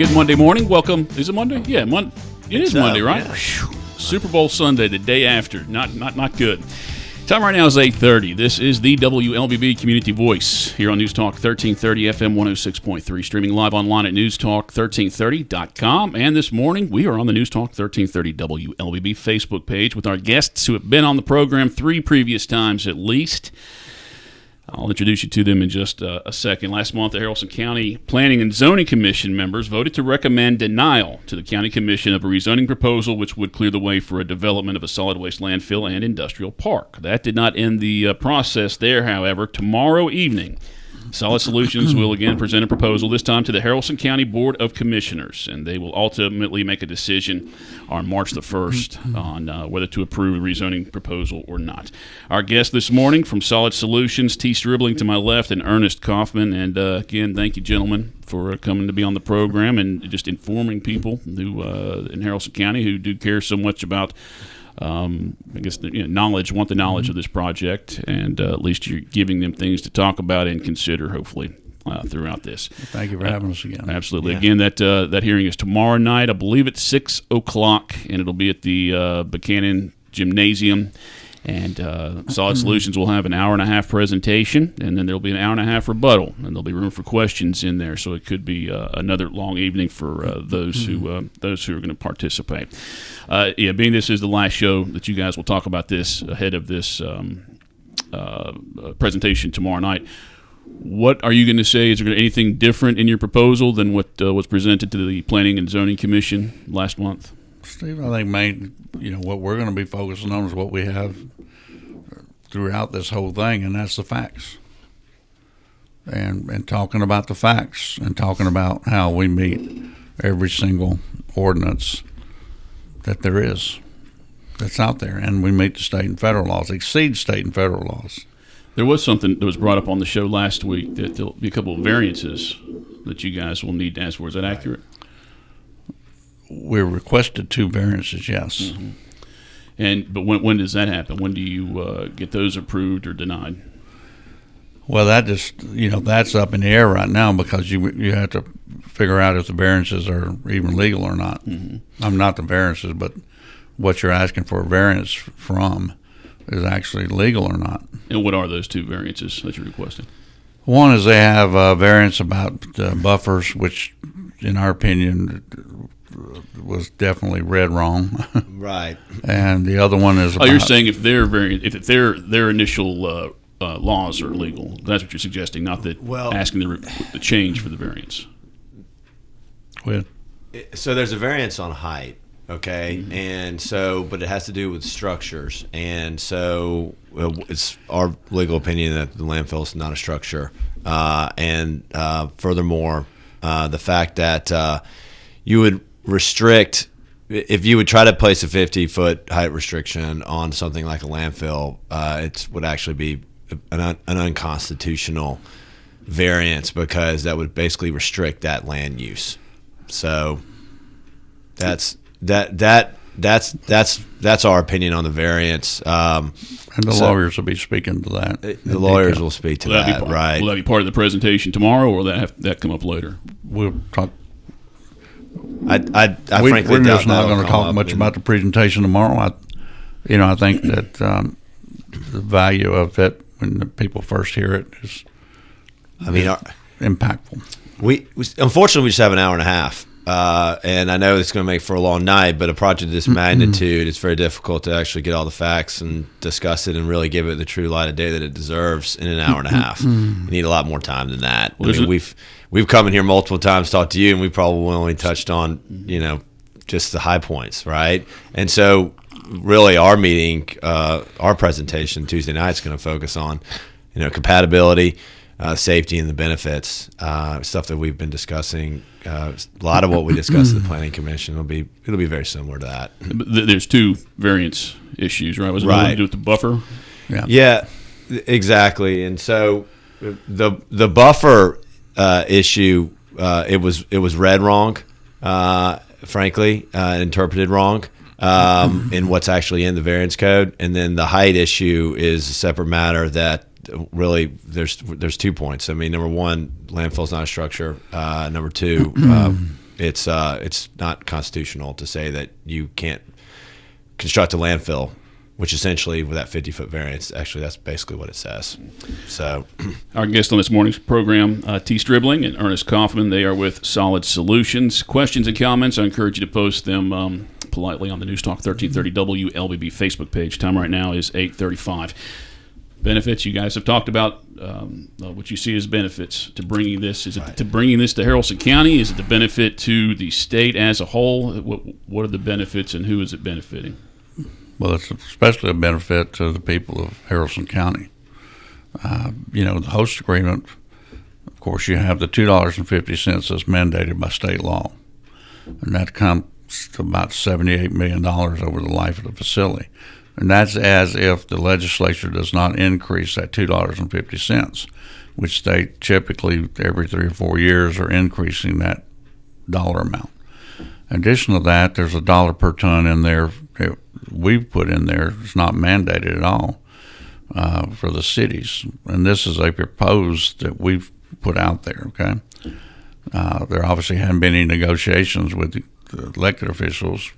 Good Monday morning. Welcome. Is it Monday? Yeah, it is Monday, right? Yeah. Super Bowl Sunday, the day after. Not good. Time right now is 8:30. This is the WLBB Community Voice here on News Talk 1330 FM 106.3, streaming live online at newstalk1330.com. And this morning, we are on the News Talk 1330 WLBB Facebook page with our guests who have been on the program 3 previous times at least. I'll introduce you to them in just a second. Last month, the Haralson County Planning and Zoning Commission members voted to recommend denial to the County Commission of a rezoning proposal which would clear the way for a development of a solid waste landfill and industrial park. That did not end the process there, however. Tomorrow evening, Solid Solutions will again present a proposal, this time to the Haralson County Board of Commissioners, and they will ultimately make a decision on March the 1st on whether to approve the rezoning proposal or not. Our guest this morning from Solid Solutions, T. Stribling to my left and Ernest Kaufmann, and again, thank you, gentlemen, for coming to be on the program and just informing people who in Haralson County who do care so much about knowledge, want the knowledge of this project, and at least you're giving them things to talk about and consider, hopefully, throughout this. Thank you for having us again. Absolutely. Yeah. Again, that hearing is tomorrow night, I believe at 6 o'clock, and it'll be at the Buchanan Gymnasium. And Solid Solutions will have an hour-and-a-half presentation, and then there'll be an hour-and-a-half rebuttal, and there'll be room for questions in there. So it could be another long evening for those who are going to participate. Being this is the last show that you guys will talk about this ahead of this presentation tomorrow night. What are you going to say? Is there anything different in your proposal than what was presented to the Planning and Zoning Commission last month? Steve, I think what we're going to be focusing on is what we have throughout this whole thing, and that's the facts. And talking about the facts and talking about how we meet every single ordinance that there is that's out there, and we meet the state and federal laws, exceed state and federal laws. There was something that was brought up on the show last week that there'll be a couple of variances that you guys will need to ask for. Is that accurate? We requested 2 variances, yes. Mm-hmm. But when does that happen? When do you get those approved or denied? Well, that just that's up in the air right now because you have to figure out if the variances are even legal or not. Mm-hmm. I'm not the variances, but what you're asking for a variance from is actually legal or not. And what are those 2 variances that you're requesting? One is they have a variance about buffers, which, in our opinion, was definitely read wrong. Right. And the other one is about, you're saying if their initial laws are legal, that's what you're suggesting, not that asking the change for the variance. So there's a variance on height, okay, mm-hmm. And so, but it has to do with structures, and so it's our legal opinion that the landfill is not a structure, and furthermore, the fact that you would restrict, if you would try to place a 50-foot height restriction on something like a landfill, it would actually be an unconstitutional variance because that would basically restrict that land use. So that's our opinion on the variance. And the lawyers will be speaking to that. The lawyers will speak to that, right? Will that be part of the presentation tomorrow, or will that come up later? We'll talk. I frankly we're just not going to talk up much about the presentation tomorrow. I think that the value of it when the people first hear it is impactful. We unfortunately we just have an hour and a half, and I know it's going to make for a long night. But a project of this magnitude, it's very difficult to actually get all the facts and discuss it and really give it the true light of day that it deserves in an hour and a half. You need a lot more time than that. We've come in here multiple times, talked to you, and we probably only touched on just the high points, right? And so, really, our meeting, our presentation Tuesday night is going to focus on compatibility, safety, and the benefits, stuff that we've been discussing. A lot of what we discussed at the Planning Commission it'll be very similar to that. There's 2 variance issues, right? Was it right to do with the buffer? Yeah, exactly. And so the buffer issue, it was read wrong, frankly, interpreted wrong in what's actually in the variance code, and then the height issue is a separate matter that really there's 2 points. I mean, number one, landfill's not a structure. Number two, it's not constitutional to say that you can't construct a landfill, which essentially with that 50-foot variance, actually that's basically what it says. So our guest on this morning's program, T. Stribling and Ernest Kaufmann, they are with Solid Solutions. Questions and comments, I encourage you to post them politely on the News Talk 1330 WLBB Facebook page. Time right now is 8:35. Benefits, you guys have talked about what you see as benefits to bringing this. Is it to bringing this to Haralson County? Is it the benefit to the state as a whole? What are the benefits and who is it benefiting? Well, it's especially a benefit to the people of Haralson County. The host agreement, of course, you have the $2.50 that's mandated by state law, and that comes to about $78 million over the life of the facility. And that's as if the legislature does not increase that $2.50, which they typically every 3 or 4 years are increasing that dollar amount. In addition to that, there's $1 per ton in there that we've put in there. It's not mandated at all for the cities. And this is a proposed that we've put out there, okay? There obviously haven't been any negotiations with the elected officials,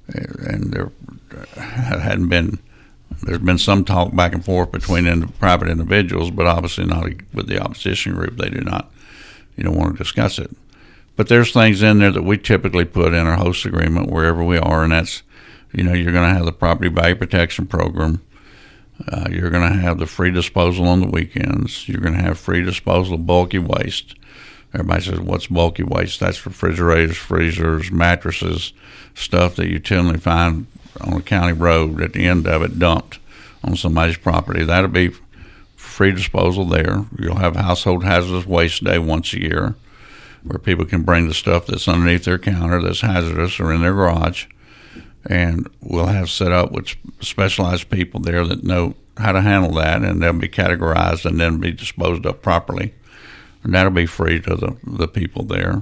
and there's been some talk back and forth between private individuals, but obviously not with the opposition group. They do not, want to discuss it. But there's things in there that we typically put in our host agreement wherever we are, and that's, you're going to have the property value protection program. You're going to have the free disposal on the weekends. You're going to have free disposal of bulky waste. Everybody says, what's bulky waste? That's refrigerators, freezers, mattresses, stuff that you generally find on a county road at the end of it dumped on somebody's property. That'll be free disposal there. You'll have household hazardous waste day once a year where people can bring the stuff that's underneath their counter that's hazardous or in their garage. And we'll have set up with specialized people there that know how to handle that, and they'll be categorized and then be disposed of properly. And that'll be free to the people there.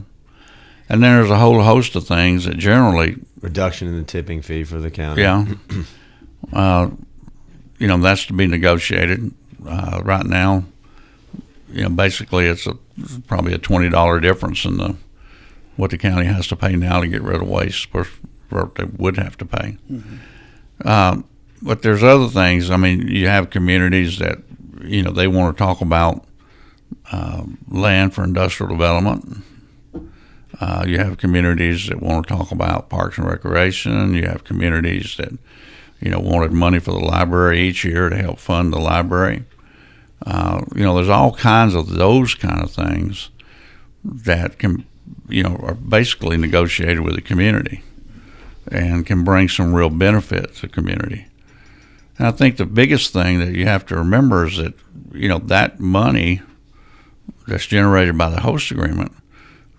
And then there's a whole host of things that generally... Reduction in the tipping fee for the county. Yeah. That's to be negotiated. Right now, basically it's probably a $20 difference in what the county has to pay now to get rid of waste for what they would have to pay. Mm-hmm. But there's other things. I mean, you have communities that, they want to talk about land for industrial development. You have communities that want to talk about parks and recreation. You have communities that, wanted money for the library each year to help fund the library. There's all kinds of those kind of things that can, are basically negotiated with the community and can bring some real benefit to the community. And I think the biggest thing that you have to remember is that, that money that's generated by the host agreement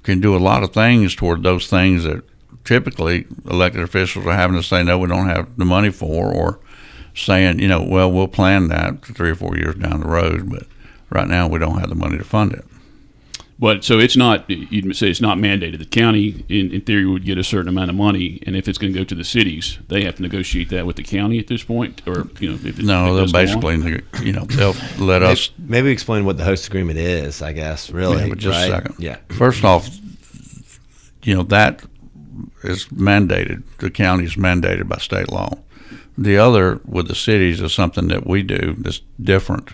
can do a lot of things toward those things that typically elected officials are having to say, no, we don't have the money for, or saying, well, we'll plan that 3 or 4 years down the road, but right now we don't have the money to fund it. But so it's not, you'd say it's not mandated. The county, in theory, would get a certain amount of money, and if it's going to go to the cities, they have to negotiate that with the county at this point, or they'll basically, they'll let us. Maybe explain what the host agreement is. I guess really. Yeah, but just right? a second. Yeah. First off, that is mandated. The county is mandated by state law. The other with the cities is something that we do that's different,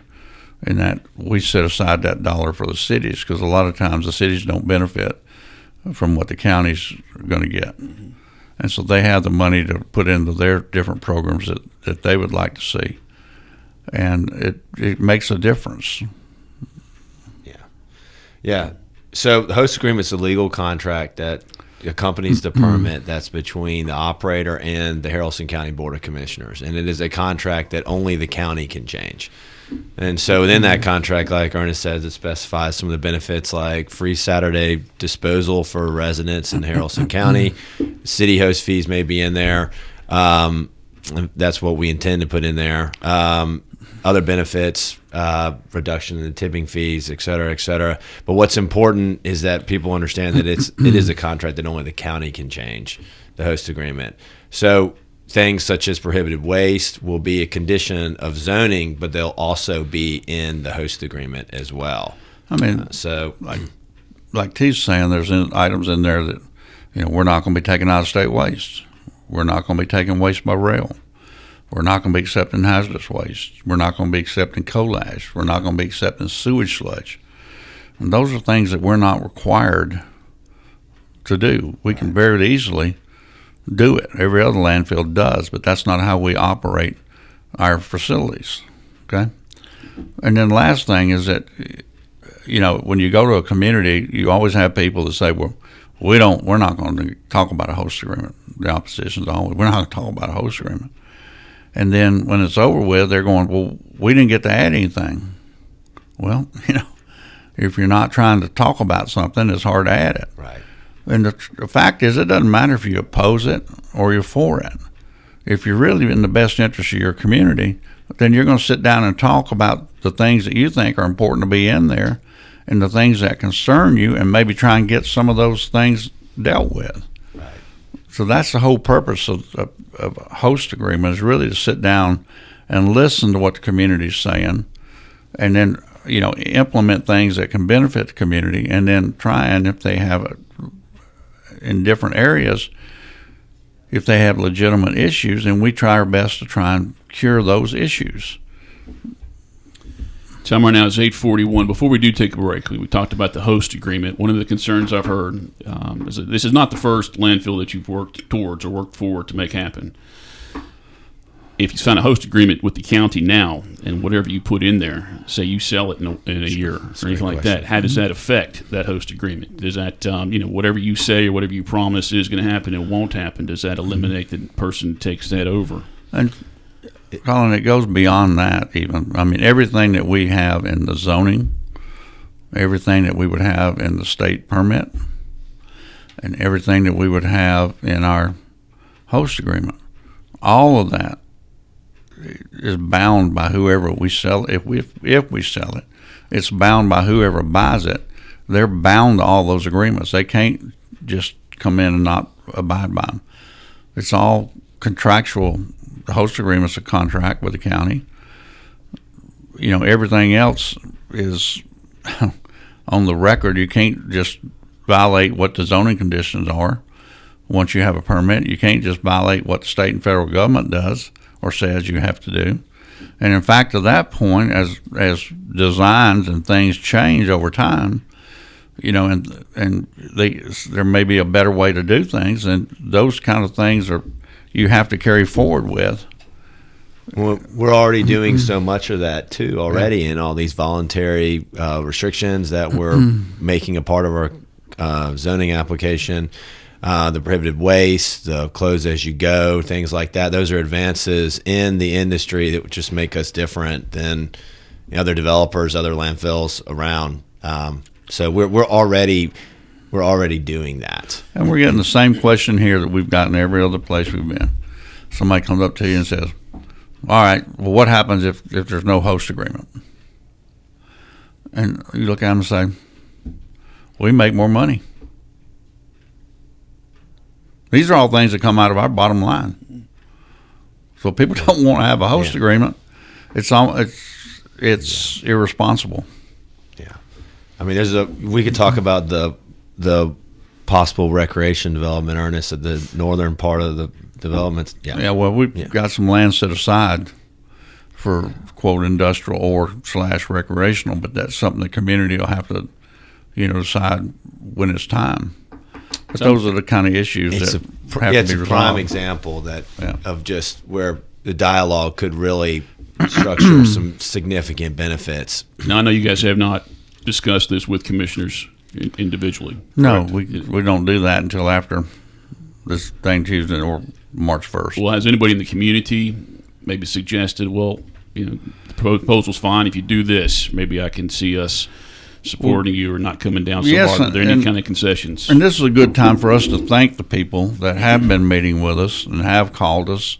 in that we set aside that dollar for the cities, because a lot of times the cities don't benefit from what the counties are going to get. Mm-hmm. And so they have the money to put into their different programs that they would like to see. And it makes a difference. Yeah. Yeah. So the host agreement is a legal contract that accompanies the permit that's between the operator and the Haralson County Board of Commissioners. And it is a contract that only the county can change. And so within that contract, like Ernest says, it specifies some of the benefits like free Saturday disposal for residents in Haralson County. City host fees may be in there. That's what we intend to put in there. Other benefits, reduction in the tipping fees, et cetera, et cetera. But what's important is that people understand that it is a contract that only the county can change, the host agreement. So things such as prohibited waste will be a condition of zoning, but they'll also be in the host agreement as well. I mean, like T's saying, there's items in there that We're not going to be taking out-of-state waste. We're not going to be taking waste by rail. We're not going to be accepting hazardous waste. We're not going to be accepting coal ash. We're not going to be accepting sewage sludge. And those are things that we're not required to do. We can very easily do it. Every other landfill does, but that's not how we operate our facilities. Okay? And then the last thing is that, when you go to a community, you always have people that say, well, we're not going to talk about a host agreement. The opposition's always, we're not going to talk about a host agreement. And then when it's over with, they're going, well, we didn't get to add anything. Well, if you're not trying to talk about something, it's hard to add it. Right. And the fact is, it doesn't matter if you oppose it or you're for it. If you're really in the best interest of your community, then you're going to sit down and talk about the things that you think are important to be in there and the things that concern you, and maybe try and get some of those things dealt with. Right. So that's the whole purpose of a host agreement, is really to sit down and listen to what the community's saying, and then implement things that can benefit the community, and then try and, if they have in different areas, if they have legitimate issues, and we try our best to try and cure those issues. Time right now is 8:41. Before we do take a break, we talked about the host agreement. One of the concerns I've heard is that this is not the first landfill that you've worked towards or worked for to make happen. If you sign a host agreement with the county now, and whatever you put in there, say you sell it in a year or anything like that, how does that affect that host agreement? Does that, whatever you say or whatever you promise is going to happen and won't happen, does that eliminate the person who takes that over? And Colin, it goes beyond that even. I mean, everything that we have in the zoning, everything that we would have in the state permit, and everything that we would have in our host agreement, all of that is bound by whoever we sell it. If we sell it, it's bound by whoever buys it. They're bound to all those agreements. They can't just come in and not abide by them. It's all contractual. The host agreement's a contract with the county. Everything else is on the record. You can't just violate what the zoning conditions are. Once you have a permit, you can't just violate what the state and federal government does or says you have to do. And in fact, at that point, as designs and things change over time, and there may be a better way to do things, and those kind of things you have to carry forward with. Well, we're already doing so much of that too already, in all these voluntary restrictions that we're making a part of our zoning application. The prohibited waste, the close as you go, things like that. Those are advances in the industry that would just make us different than other developers, other landfills around. So we're already doing that. And we're getting the same question here that we've gotten every other place we've been. Somebody comes up to you and says, all right, well, what happens if there's no host agreement? And you look at them and say, we make more money. These are all things that come out of our bottom line. So people don't want to have a host agreement. It's irresponsible. Yeah, I mean, we could talk about the possible recreation development, Ernest, at the northern part of the development. Yeah. Well, we've got some land set aside for quote industrial or / recreational, but that's something the community will have to, decide when it's time. But those are the kind of issues that have to be resolved. It's a prime example of just where the dialogue could really structure some significant benefits. Now, I know you guys have not discussed this with commissioners individually. No, we don't do that until after this thing Tuesday or March 1st. Well, has anybody in the community maybe suggested, the proposal's fine if you do this, maybe I can see us supporting you or not coming down so hard? Are there any kind of concessions? And this is a good time for us to thank the people that have been meeting with us and have called us,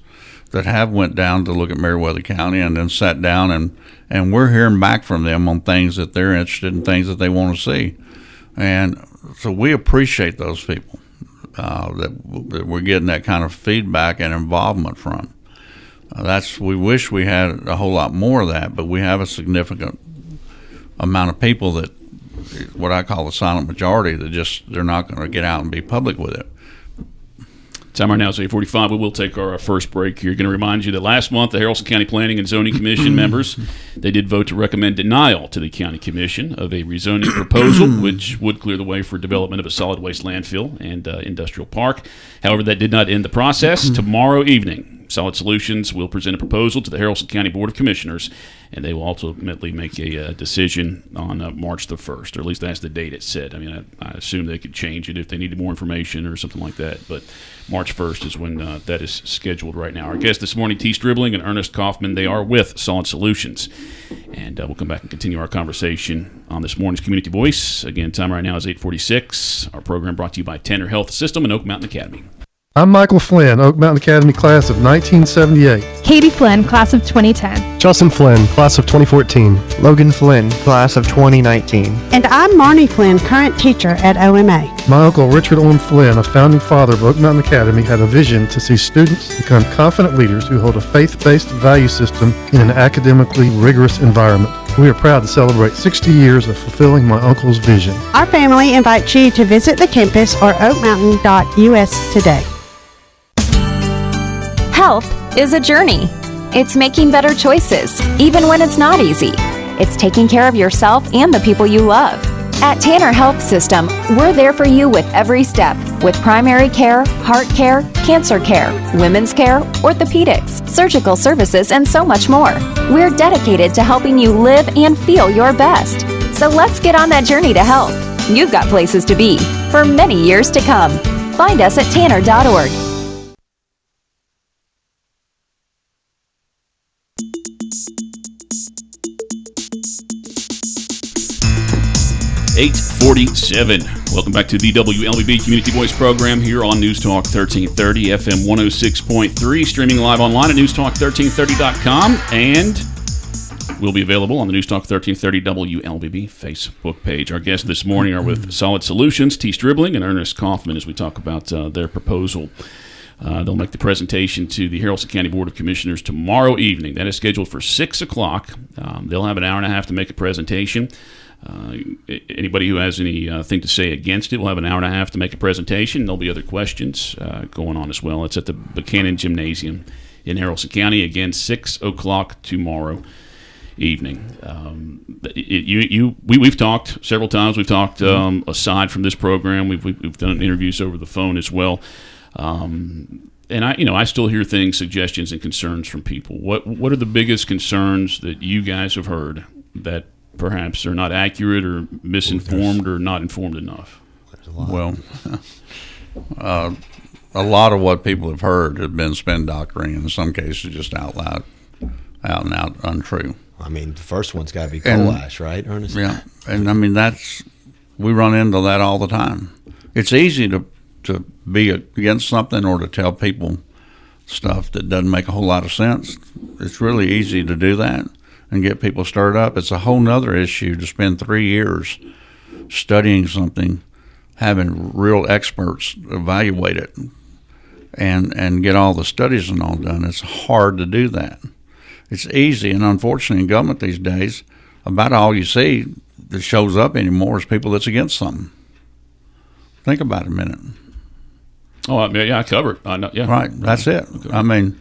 that have went down to look at Meriwether County and then sat down, and we're hearing back from them on things that they're interested in, things that they want to see. And so we appreciate those people that we're getting that kind of feedback and involvement from. We wish we had a whole lot more of that, but we have a significant amount of people that, what I call the silent majority, that they're not going to get out and be public with it. Time right now is 8:45. We will take our first break here. Going to remind you that last month, the Haralson County Planning and Zoning Commission members, they did vote to recommend denial to the County Commission of a rezoning proposal, which would clear the way for development of a solid waste landfill and industrial park. However, that did not end the process. Tomorrow evening, Solid Solutions will present a proposal to the Haralson County Board of Commissioners, and they will ultimately make a decision on March the 1st, or at least that's the date it said. I mean, I assume they could change it if they needed more information or something like that, but March 1st is when that is scheduled right now. Our guests this morning, T. Stribling and Ernest Kaufmann, they are with Solid Solutions, and we'll come back and continue our conversation on this morning's Community Voice. Again, time right now is 8:46. Our program brought to you by Tanner Health System and Oak Mountain Academy. I'm Michael Flynn, Oak Mountain Academy class of 1978. Katie Flynn, class of 2010. Justin Flynn, class of 2014. Logan Flynn, class of 2019. And I'm Marnie Flynn, current teacher at OMA. My uncle Richard Owen Flynn, a founding father of Oak Mountain Academy, had a vision to see students become confident leaders who hold a faith-based value system in an academically rigorous environment. We are proud to celebrate 60 years of fulfilling my uncle's vision. Our family invites you to visit the campus or oakmountain.us today. Health is a journey. It's making better choices, even when it's not easy. It's taking care of yourself and the people you love. At Tanner Health System, we're there for you with every step, with primary care, heart care, cancer care, women's care, orthopedics, surgical services, and so much more. We're dedicated to helping you live and feel your best. So let's get on that journey to health. You've got places to be for many years to come. Find us at tanner.org. 8:47. Welcome back to the WLBB Community Voice program here on News Talk 1330 FM 106.3, streaming live online at newstalk1330.com, and will be available on the News Talk 1330 WLBB Facebook page. Our guests this morning are with Solid Solutions, T. Stribling and Ernest Kaufmann, as we talk about their proposal. They'll make the presentation to the Haralson County Board of Commissioners tomorrow evening. That is scheduled for 6 o'clock. They'll have an hour and a half to make a presentation. Anybody who has anything to say against it will have an hour and a half to make a presentation. There'll be other questions going on as well. It's at the Buchanan Gymnasium in Haralson County. Again, 6 o'clock tomorrow evening. We've talked several times. We've talked aside from this program. We've done interviews over the phone as well. And I still hear things, suggestions, and concerns from people. What are the biggest concerns that you guys have heard that perhaps are not accurate or misinformed or not informed enough? Well, a lot of what people have heard have been spin doctoring, in some cases just out and out untrue. I mean, the first one's got to be coal ash, right, Ernest? Yeah, and I mean we run into that all the time. It's easy to be against something or to tell people stuff that doesn't make a whole lot of sense. It's really easy to do that and get people stirred up. It's a whole nother issue to spend 3 years studying something, having real experts evaluate it, and get all the studies and all done. It's hard to do that. It's easy, and unfortunately in government these days, about all you see that shows up anymore is people that's against something. Think about it a minute. Oh, yeah, I covered. Yeah. Right, that's it. Okay. I mean,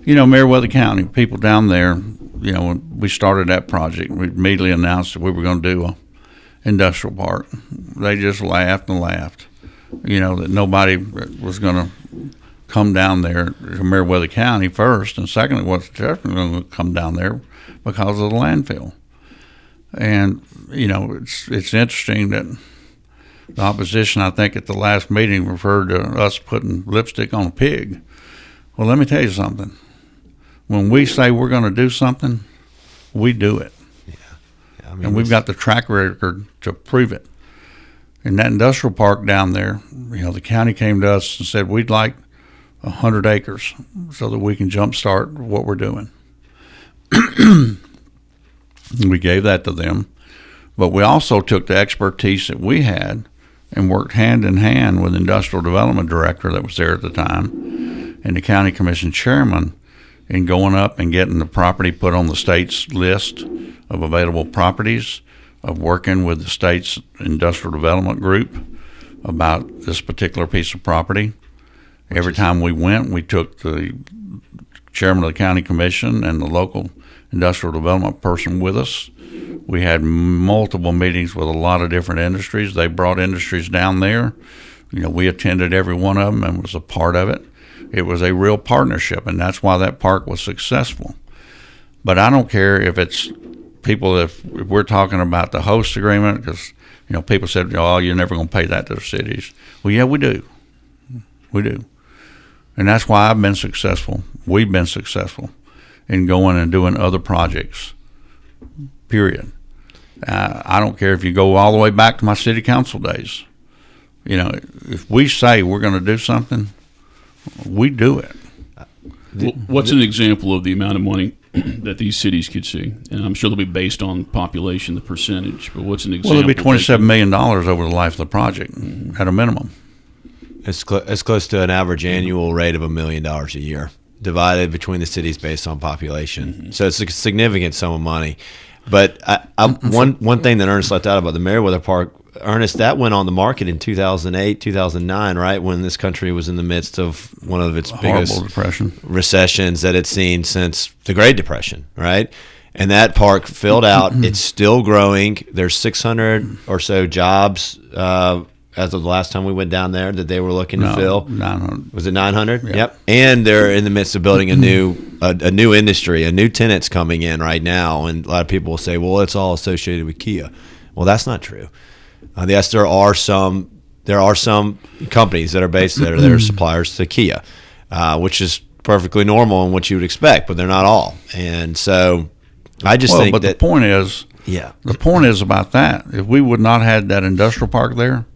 Meriwether County, people down there, when we started that project, we immediately announced that we were going to do a industrial park. They just laughed and laughed, that nobody was going to come down there to Meriwether County first, and secondly, was definitely going to come down there because of the landfill. And, it's interesting that the opposition, I think, at the last meeting referred to us putting lipstick on a pig. Well, let me tell you something. When we say we're going to do something, we do it. Yeah. And we've got the track record to prove it. In that industrial park down there, the county came to us and said, we'd like 100 acres so that we can jumpstart what we're doing. We gave that to them. But we also took the expertise that we had and worked hand in hand with the industrial development director that was there at the time and the county commission chairman in going up and getting the property put on the state's list of available properties, of working with the state's industrial development group about this particular piece of property. Every time we went, we took the chairman of the county commission and the local industrial development person with us. We had multiple meetings with a lot of different industries. They brought industries down there. We attended every one of them and was a part of it. It was a real partnership, and that's why that park was successful. But I don't care if it's people, if we're talking about the host agreement, because people said, "Oh, you're never going to pay that to the cities." Well, yeah, we do. We do. And that's why I've been successful. We've been successful in going and doing other projects, period. I don't care if you go all the way back to my city council days. If we say we're going to do something, we do it. What's an example of the amount of money that these cities could see? And I'm sure they'll be based on population, the percentage, but what's an example? Well, it'll be $27 million over the life of the project at a minimum. It's close to an average annual rate of $1 million a year, divided between the cities based on population. Mm-hmm. So it's a significant sum of money. But one thing that Ernest left out about the Meriwether Park, Ernest, that went on the market in 2008, 2009, right, when this country was in the midst of one of its biggest recessions that it's seen since the Great Depression, right? And that park filled out. It's still growing. There's 600 or so jobs as of the last time we went down there that they were looking to fill. 900. Was it 900? Yeah. Yep. And they're in the midst of building a new industry, a new tenant's coming in right now. And a lot of people will say, well, it's all associated with Kia. Well, that's not true. Yes, there are some companies that are based there that are suppliers to Kia, which is perfectly normal and what you would expect, but they're not all. And so I just think that the point is, the point is about that. If we would not had that industrial park there,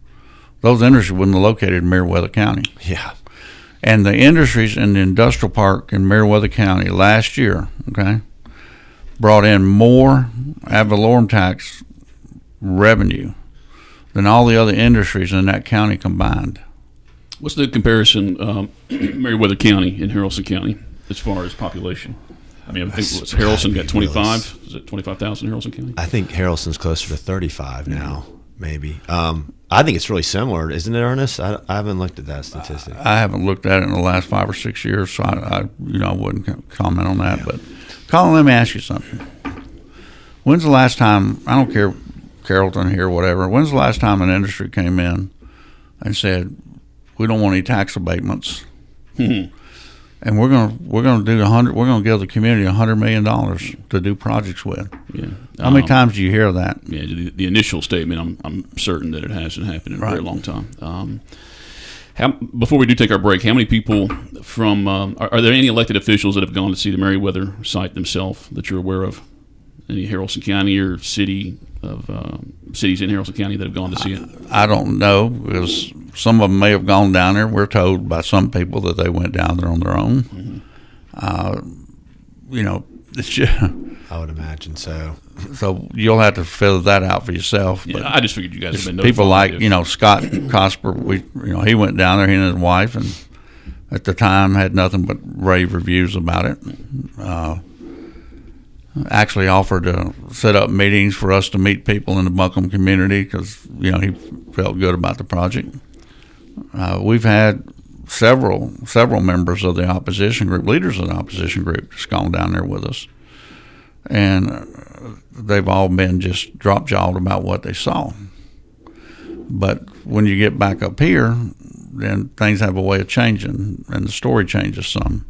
those industries wouldn't have located in Meriwether County. Yeah. And the industries in the industrial park in Meriwether County last year, brought in more ad valorem tax revenue than all the other industries in that county combined. What's the comparison, Meriwether County and Haralson County, as far as population? I mean, I think Haralson got 25. Is it 25,000 Haralson County? I think Haralson's closer to 35 now, maybe. I think it's really similar, isn't it, Ernest? I haven't looked at that statistic. I haven't looked at it in the last 5 or 6 years, so I wouldn't comment on that. Yeah. But Colin, let me ask you something. When's the last time? I don't care, Carrollton here, whatever. When's the last time an industry came in and said, "We don't want any tax abatements, and we're gonna do 100. We're gonna give the community $100 million to do projects with"? Yeah. How many times do you hear that? Yeah, the initial statement, I'm certain that it hasn't happened in a very long time. Before we do take our break, how many people from are there any elected officials that have gone to see the Meriwether site themselves that you're aware of? Any Haralson County or cities in Haralson County that have gone to see it? I don't know, because some of them may have gone down there. We're told by some people that they went down there on their own. It's just, I would imagine so. So you'll have to fill that out for yourself. Yeah, but I just figured you guys have been notified. People like Scott Cosper. He went down there. He and his wife, and at the time had nothing but rave reviews about it. Actually offered to set up meetings for us to meet people in the Buncombe community because he felt good about the project. We've had several members of the opposition group, leaders of the opposition group, just gone down there with us, and they've all been just drop-jawed about what they saw. But when you get back up here, then things have a way of changing, and the story changes some.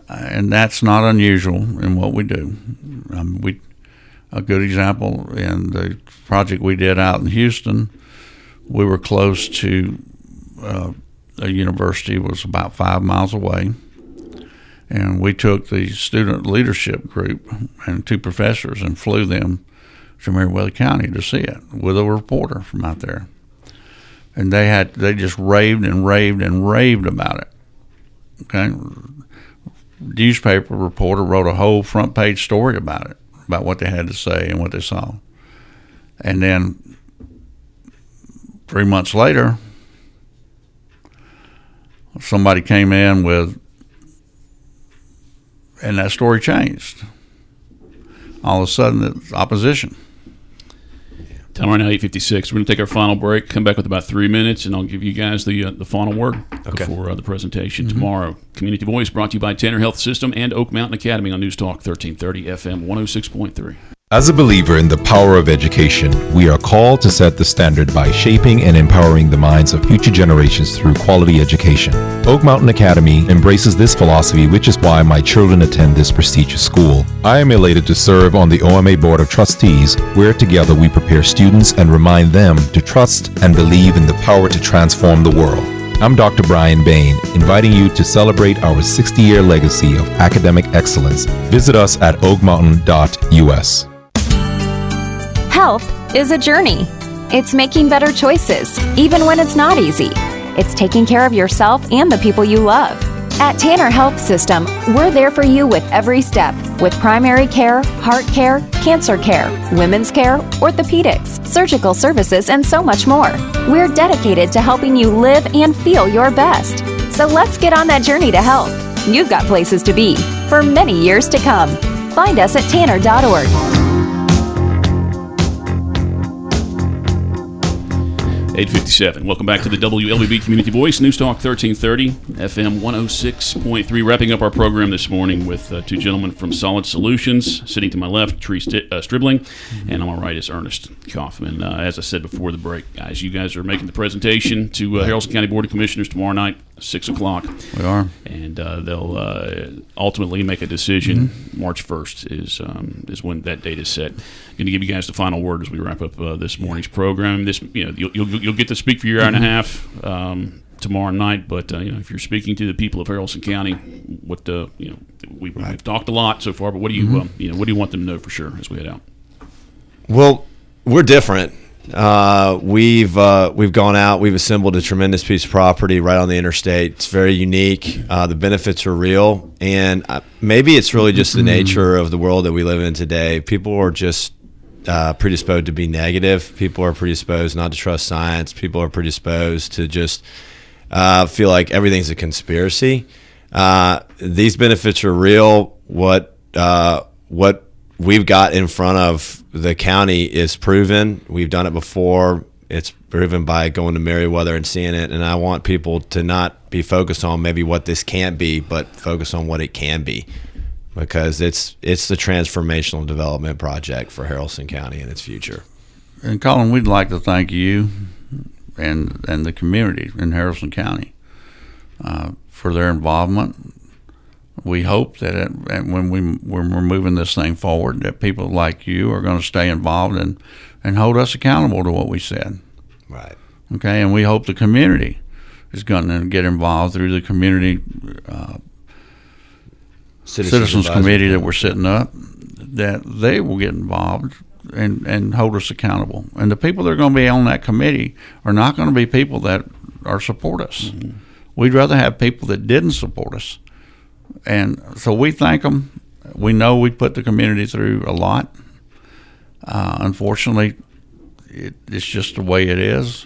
And that's not unusual in what we do. A good example in the project we did out in Houston, we were close to a university, was about 5 miles away, and we took the student leadership group and 2 professors and flew them to Meriwether County to see it with a reporter from out there. And they just raved and raved and raved about it. Newspaper reporter wrote a whole front page story about it, about what they had to say and what they saw. And then 3 months later, somebody came in and that story changed. All of a sudden, it's opposition. Time right now, 8:56. We're going to take our final break, come back with about 3 minutes, and I'll give you guys the final word before the presentation tomorrow. Community Voice brought to you by Tanner Health System and Oak Mountain Academy on News Talk 1330 FM 106.3. As a believer in the power of education, we are called to set the standard by shaping and empowering the minds of future generations through quality education. Oak Mountain Academy embraces this philosophy, which is why my children attend this prestigious school. I am elated to serve on the OMA Board of Trustees, where together we prepare students and remind them to trust and believe in the power to transform the world. I'm Dr. Brian Bain, inviting you to celebrate our 60-year legacy of academic excellence. Visit us at oakmountain.us. Health is a journey. It's making better choices, even when it's not easy. It's taking care of yourself and the people you love. At Tanner Health System, we're there for you with every step, with primary care, heart care, cancer care, women's care, orthopedics, surgical services, and so much more. We're dedicated to helping you live and feel your best. So let's get on that journey to health. You've got places to be for many years to come. Find us at tanner.org. 8:57. Welcome back to the WLBB Community Voice, News Talk 1330, FM 106.3. Wrapping up our program this morning with two gentlemen from Solid Solutions. Sitting to my left, Tree Stribling, and on my right is Ernest Kaufmann. As I said before the break, guys, you guys are making the presentation to Haralson County Board of Commissioners tomorrow night, 6 o'clock. We are. And they'll ultimately make a decision. March 1st is when that date is set. Going to give you guys the final word as we wrap up this morning's program. You'll get to speak for your hour and a half tomorrow night, but if you're speaking to the people of Haralson County, we've talked a lot so far, but what do you what do you want them to know for sure as we head out? Well, we're different. We've gone out. We've assembled a tremendous piece of property right on the interstate. It's very unique. The benefits are real, and maybe it's really just the nature of the world that we live in today. People are just predisposed to be negative. People are predisposed not to trust science. People are predisposed to just feel like everything's a conspiracy. These benefits are real. What we've got in front of the county is proven. We've done it before. It's proven by going to Meriwether and seeing it. And I want people to not be focused on maybe what this can't be, but focus on what it can be, because it's the transformational development project for Haralson County and its future. And Colin, we'd like to thank you and the community in Haralson County for their involvement. We hope that when we're moving this thing forward, that people like you are going to stay involved and hold us accountable to what we said. Right. Okay, and we hope the community is going to get involved through the community Citizens Committee that we're setting up, that they will get involved and hold us accountable. And the people that are going to be on that committee are not going to be people that support us. We'd rather have people that didn't support us. And so we thank them. We know we put the community through a lot. Unfortunately, it's just the way it is.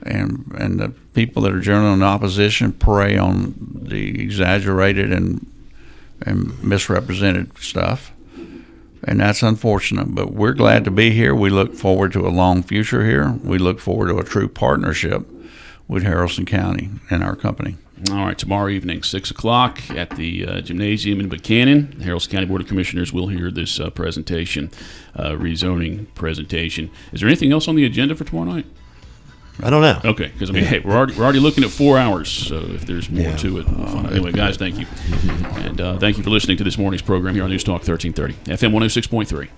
And the people that are generally in opposition prey on the exaggerated and misrepresented stuff. And that's unfortunate. But we're glad to be here. We look forward to a long future here. We look forward to a true partnership with Haralson County and our company. All right, tomorrow evening, 6 o'clock at the gymnasium in Buchanan. The Haralson County Board of Commissioners will hear this presentation, rezoning presentation. Is there anything else on the agenda for tomorrow night? I don't know. Okay, because hey, we're already looking at 4 hours, so if there's more to it, we'll find out. Anyway, guys, thank you. And thank you for listening to this morning's program here on News Talk 1330, FM 106.3.